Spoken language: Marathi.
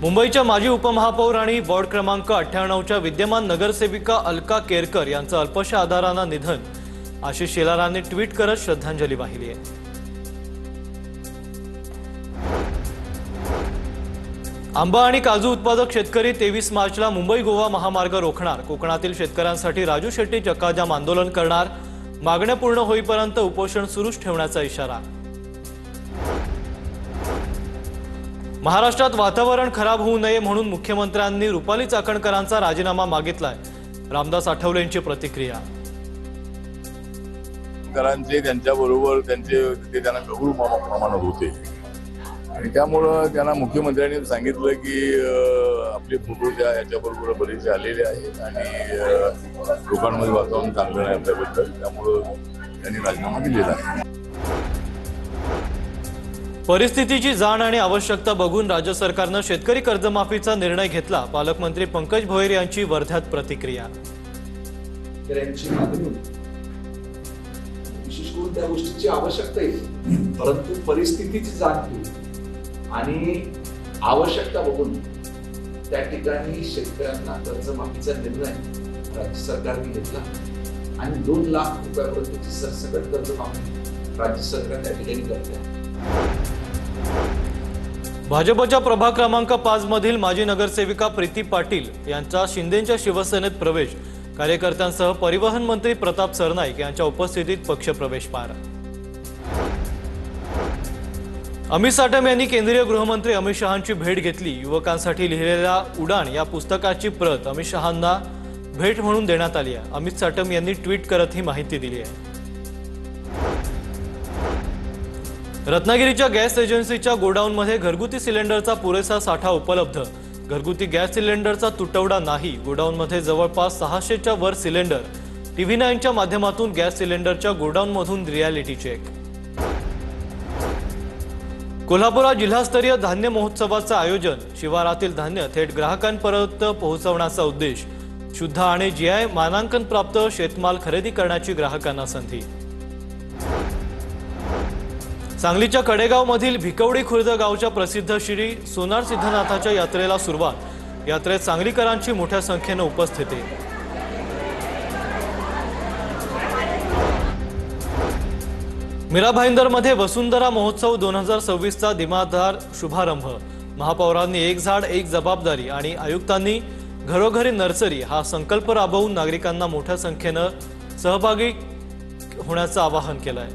मुंबईच्या माजी उपमहापौर आणि वॉर्ड क्रमांक 98च्या विद्यमान नगरसेविका अलका केरकर यांचं अल्पशा आधारानं निधन। आशिष शेलारांनी ट्विट करत श्रद्धांजली वाहिली आहे। आंबा आणि काजू उत्पादक शेतकरी 23 मार्चला मुंबई गोवा महामार्ग रोखणार। कोकणातील शेतकऱ्यांसाठी राजू शेट्टी चक्काजाम आंदोलन करणार। मागण्या पूर्ण होईपर्यंत उपोषण सुरूच ठेवण्याचा इशारा। महाराष्ट्रात वातावरण खराब होऊ नये म्हणून मुख्यमंत्र्यांनी रुपाली चाकणकरांचा राजीनामा मागितलाय। रामदास आठवलेंची प्रतिक्रिया। करांचे त्यांच्याबरोबर त्यांचे त्यांना गौरव प्रमाणात होते आणि त्यामुळे त्यांना मुख्यमंत्र्यांनी सांगितलं की आपले फोटो ज्या याच्याबरोबर बरेचसे आलेले आहेत आणि लोकांमध्ये वातावरण चांगलं नाही आपल्याबद्दल, त्यामुळे त्यांनी राजीनामा दिलेला आहे। परिस्थितीची जाण आणि आवश्यकता बघून राज्य सरकारने शेतकरी कर्जमाफीचा निर्णय घेतला। पालकमंत्री पंकज भोयर यांची वर्ध्यात प्रतिक्रिया। विशेष करून त्या गोष्टीची आवश्यकता आहे, परंतु परिस्थितीची जाण घेऊन आणि आवश्यकता बघून त्या ठिकाणी शेतकऱ्यांना कर्जमाफीचा निर्णय राज्य सरकारने घेतला आणि 2 लाख रुपयापर्यंतची सरसकट कर्जमाफी राज्य सरकार त्या ठिकाणी करते। भाजपच्या प्रभाग क्रमांक 5 मधील माजी नगरसेविका प्रीती पाटील यांचा शिंदेच्या शिवसेनेत प्रवेश। कार्यकर्त्यांसह परिवहन मंत्री प्रताप सरनाईक यांच्या उपस्थितीत पक्षप्रवेश पार। अमित साटम यांनी केंद्रीय गृहमंत्री अमित शहांची भेट घेतली। युवकांसाठी लिहिलेल्या उडान या पुस्तकाची प्रत अमित शहांना भेट म्हणून देण्यात आली आहे। अमित साटम यांनी ट्विट करत ही माहिती दिली आहे। रत्नागिरीच्या गॅस एजन्सीच्या गोडाऊनमध्ये घरगुती सिलेंडरचा पुरेसा साठा उपलब्ध। घरगुती गॅस सिलेंडरचा तुटवडा नाही। गोडाऊनमध्ये जवळपास 600च्या वर सिलेंडर। TV9च्या माध्यमातून गॅस सिलेंडरच्या गोडाऊनमधून रियालिटी चेक। कोल्हापुरात जिल्हास्तरीय धान्य महोत्सवाचं आयोजन। शिवारातील धान्य थेट ग्राहकांपर्यंत पोहोचवण्याचा उद्देश। शुद्ध आणि GI मानांकन प्राप्त शेतमाल खरेदी करण्याची ग्राहकांना संधी। सांगलीच्या कडेगावमधील भिकवडी खुर्द गावच्या प्रसिद्ध श्री सोनार सिद्धनाथाच्या यात्रेला सुरुवात। यात्रेत सांगलीकरांची मोठ्या संख्येने उपस्थिती। मीरा भाईंदरमध्ये वसुंधरा महोत्सव 2026चा दिमादार शुभारंभ। महापौरांनी एक झाड एक जबाबदारी आणि आयुक्तांनी घरोघरी नर्सरी हा संकल्प राबवून नागरिकांना मोठ्या संख्येने सहभागी होण्याचं आवाहन केलंय।